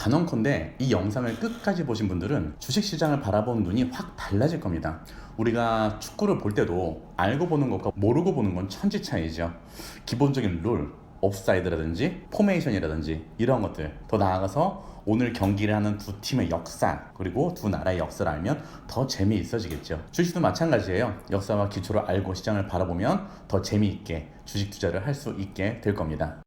단언컨대 이 영상을 끝까지 보신 분들은 주식시장을 바라보는 눈이 확 달라질 겁니다. 우리가 축구를 볼 때도 알고 보는 것과 모르고 보는 건 천지 차이죠. 기본적인 룰, 옵사이드라든지 포메이션이라든지 이런 것들, 더 나아가서 오늘 경기를 하는 두 팀의 역사, 그리고 두 나라의 역사를 알면 더 재미있어지겠죠. 주식도 마찬가지예요. 역사와 기초를 알고 시장을 바라보면 더 재미있게 주식 투자를 할 수 있게 될 겁니다.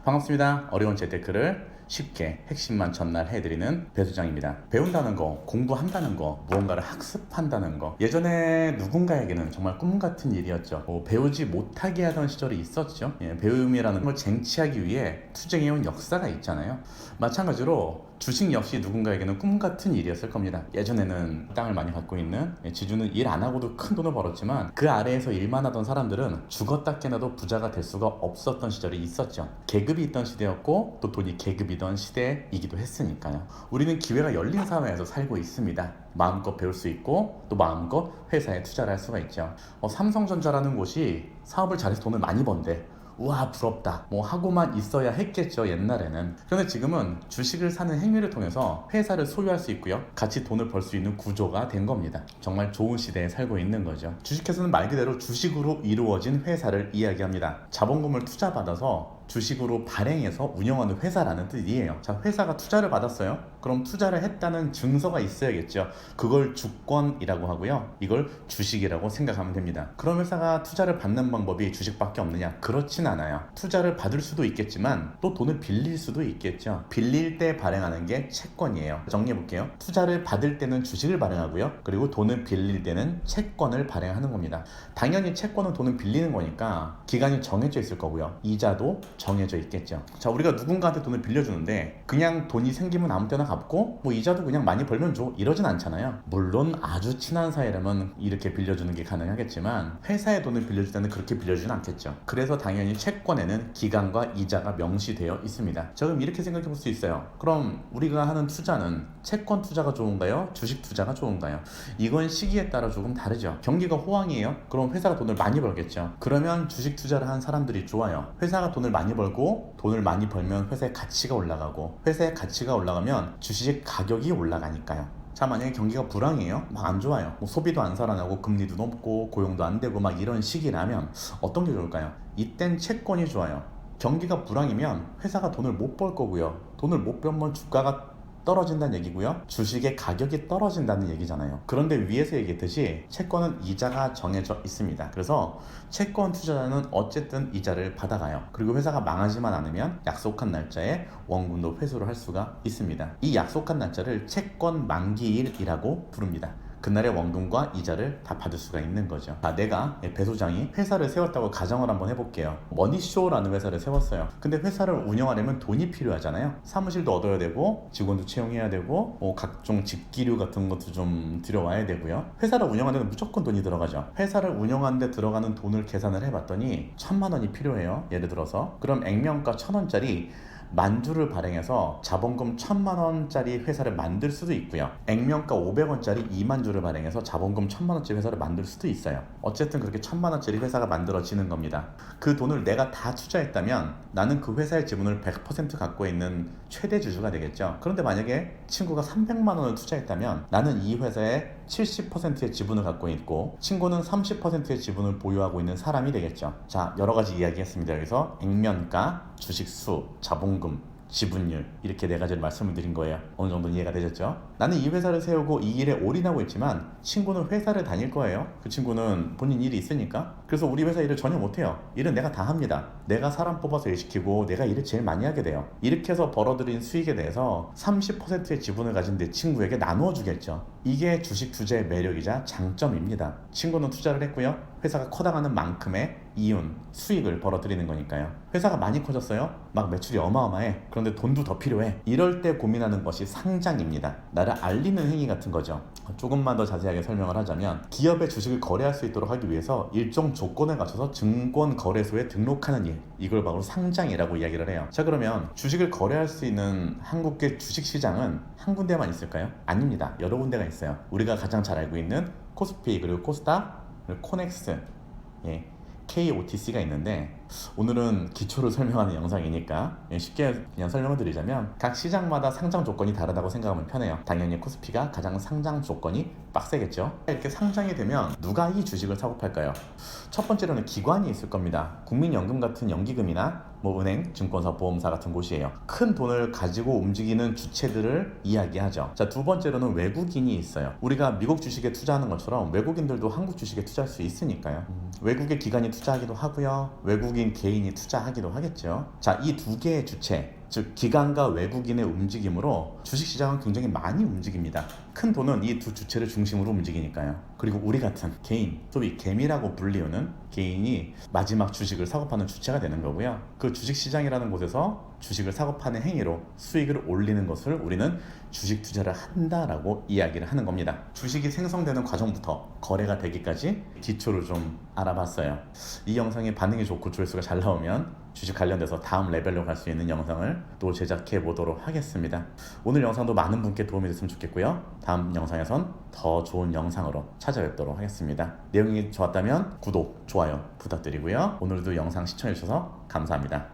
반갑습니다. 어려운 재테크를 쉽게 핵심만 전달해드리는 배수장입니다. 배운다는 거, 공부한다는 거, 무언가를 학습한다는 거, 예전에 누군가에게는 정말 꿈같은 일이었죠. 배우지 못하게 하던 시절이 있었죠. 배움이라는 걸 쟁취하기 위해 투쟁해온 역사가 있잖아요. 마찬가지로 주식 역시 누군가에게는 꿈같은 일이었을 겁니다. 예전에는 땅을 많이 갖고 있는 지주는 일 안 하고도 큰 돈을 벌었지만 그 아래에서 일만 하던 사람들은 죽었다 깨나도 부자가 될 수가 없었던 시절이 있었죠. 계급이 있던 시대였고 또 돈이 계급이던 시대이기도 했으니까요. 우리는 기회가 열린 사회에서 살고 있습니다. 마음껏 배울 수 있고 또 마음껏 회사에 투자를 할 수가 있죠. 삼성전자라는 곳이 사업을 잘해서 돈을 많이 번대. 우와 부럽다 뭐 하고만 있어야 했겠죠, 옛날에는. 그런데 지금은 주식을 사는 행위를 통해서 회사를 소유할 수 있고요, 같이 돈을 벌 수 있는 구조가 된 겁니다. 정말 좋은 시대에 살고 있는 거죠. 주식회사는 말 그대로 주식으로 이루어진 회사를 이야기합니다. 자본금을 투자받아서 주식으로 발행해서 운영하는 회사라는 뜻이에요. 자, 회사가 투자를 받았어요. 그럼 투자를 했다는 증서가 있어야겠죠. 그걸 주권이라고 하고요, 이걸 주식이라고 생각하면 됩니다. 그럼 회사가 투자를 받는 방법이 주식밖에 없느냐? 그렇진 않아요. 투자를 받을 수도 있겠지만 또 돈을 빌릴 수도 있겠죠. 빌릴 때 발행하는 게 채권이에요. 정리해 볼게요. 투자를 받을 때는 주식을 발행하고요, 그리고 돈을 빌릴 때는 채권을 발행하는 겁니다. 당연히 채권은 돈을 빌리는 거니까 기간이 정해져 있을 거고요, 이자도 정해져 있겠죠. 자, 우리가 누군가한테 돈을 빌려주는데 그냥 돈이 생기면 아무 때나 갚고 뭐 이자도 그냥 많이 벌면 줘, 이러진 않잖아요. 물론 아주 친한 사이라면 이렇게 빌려주는 게 가능하겠지만 회사에 돈을 빌려줄 때는 그렇게 빌려주진 않겠죠. 그래서 당연히 채권에는 기간과 이자가 명시되어 있습니다. 자, 그럼 이렇게 생각해 볼 수 있어요. 그럼 우리가 하는 투자는 채권 투자가 좋은가요? 주식 투자가 좋은가요? 이건 시기에 따라 조금 다르죠. 경기가 호황이에요? 그럼 회사가 돈을 많이 벌겠죠. 그러면 주식 투자를 하는 사람들이 좋아요. 회사가 돈을 많이 벌고 돈을 많이 벌면 회사의 가치가 올라가고 회사의 가치가 올라가면 주식 가격이 올라가니까요. 자, 만약에 경기가 불황이에요? 막 안 좋아요. 뭐 소비도 안 살아나고 금리도 높고 고용도 안 되고 막 이런 시기라면 어떤 게 좋을까요? 이땐 채권이 좋아요. 경기가 불황이면 회사가 돈을 못 벌 거고요, 돈을 못 벌면 주가가 떨어진다는 얘기고요, 주식의 가격이 떨어진다는 얘기잖아요. 그런데 위에서 얘기했듯이 채권은 이자가 정해져 있습니다. 그래서 채권 투자자는 어쨌든 이자를 받아가요. 그리고 회사가 망하지만 않으면 약속한 날짜에 원금도 회수를 할 수가 있습니다. 이 약속한 날짜를 채권 만기일이라고 부릅니다. 그날의 원금과 이자를 다 받을 수가 있는 거죠. 내가 배소장이 회사를 세웠다고 가정을 한번 해볼게요. 머니쇼라는 회사를 세웠어요. 근데 회사를 운영하려면 돈이 필요하잖아요. 사무실도 얻어야 되고 직원도 채용해야 되고 각종 직기류 같은 것도 좀 들여와야 되고요. 회사를 운영하는 데는 무조건 돈이 들어가죠. 회사를 운영하는 데 들어가는 돈을 계산을 해봤더니 1,000만 원이 필요해요. 예를 들어서 그럼 액면가 1,000원짜리 만주를 발행해서 자본금 1,000만 원짜리 회사를 만들 수도 있고요, 액면가 500원짜리 2만주를 발행해서 자본금 1,000만 원짜리 회사를 만들 수도 있어요. 어쨌든 그렇게 1,000만 원짜리 회사가 만들어지는 겁니다. 그 돈을 내가 다 투자했다면 나는 그 회사의 지분을 100% 갖고 있는 최대 주주가 되겠죠. 그런데 만약에 친구가 300만 원을 투자했다면 나는 이 회사의 70%의 지분을 갖고 있고 친구는 30%의 지분을 보유하고 있는 사람이 되겠죠. 자, 여러 가지 이야기했습니다. 여기서 액면가, 주식수, 자본금, 지분율, 이렇게 네 가지를 말씀을 드린 거예요. 어느 정도 이해가 되셨죠? 나는 이 회사를 세우고 이 일에 올인하고 있지만 친구는 회사를 다닐 거예요. 그 친구는 본인 일이 있으니까. 그래서 우리 회사 일을 전혀 못해요. 일은 내가 다 합니다. 내가 사람 뽑아서 일 시키고 내가 일을 제일 많이 하게 돼요. 이렇게 해서 벌어들인 수익에 대해서 30%의 지분을 가진 내 친구에게 나누어 주겠죠. 이게 주식 투자의 매력이자 장점입니다. 친구는 투자를 했고요, 회사가 커나가는 만큼의 이윤, 수익을 벌어들이는 거니까요. 회사가 많이 커졌어요? 막 매출이 어마어마해. 그런데 돈도 더 필요해. 이럴 때 고민하는 것이 상장입니다. 나를 알리는 행위 같은 거죠. 조금만 더 자세하게 설명을 하자면 기업의 주식을 거래할 수 있도록 하기 위해서 일정 조건에 갖춰서 증권거래소에 등록하는 일, 이걸 바로 상장이라고 이야기를 해요. 자, 그러면 주식을 거래할 수 있는 한국의 주식시장은 한 군데만 있을까요? 아닙니다. 여러 군데가 있어요. 우리가 가장 잘 알고 있는 코스피, 그리고 코스닥, 그리고 코넥스, KOTC가 있는데 오늘은 기초를 설명하는 영상이니까 쉽게 그냥 설명을 드리자면 각 시장마다 상장 조건이 다르다고 생각하면 편해요. 당연히 코스피가 가장 상장 조건이 빡세겠죠. 이렇게 상장이 되면 누가 이 주식을 사고 팔까요? 첫 번째로는 기관이 있을 겁니다. 국민연금 같은 연기금이나 은행, 증권사, 보험사 같은 곳이에요. 큰 돈을 가지고 움직이는 주체들을 이야기하죠. 자, 두 번째로는 외국인이 있어요. 우리가 미국 주식에 투자하는 것처럼 외국인들도 한국 주식에 투자할 수 있으니까요. 외국의 기관이 투자하기도 하고요. 외국인 개인이 투자하기도 하겠죠. 자, 이 두 개의 주체, 즉 기관과 외국인의 움직임으로 주식시장은 굉장히 많이 움직입니다. 큰 돈은 이 두 주체를 중심으로 움직이니까요. 그리고 우리 같은 개인, 소위 개미라고 불리우는 개인이 마지막 주식을 사고 파는 주체가 되는 거고요. 그 주식시장이라는 곳에서 주식을 사고 파는 행위로 수익을 올리는 것을 우리는 주식 투자를 한다라고 이야기를 하는 겁니다. 주식이 생성되는 과정부터 거래가 되기까지 기초를 좀 알아봤어요. 이 영상이 반응이 좋고 조회수가 잘 나오면 주식 관련돼서 다음 레벨로 갈 수 있는 영상을 또 제작해 보도록 하겠습니다. 오늘 영상도 많은 분께 도움이 됐으면 좋겠고요. 다음 영상에선 더 좋은 영상으로 찾아뵙도록 하겠습니다. 내용이 좋았다면 구독, 좋아요 부탁드리고요. 오늘도 영상 시청해 주셔서 감사합니다.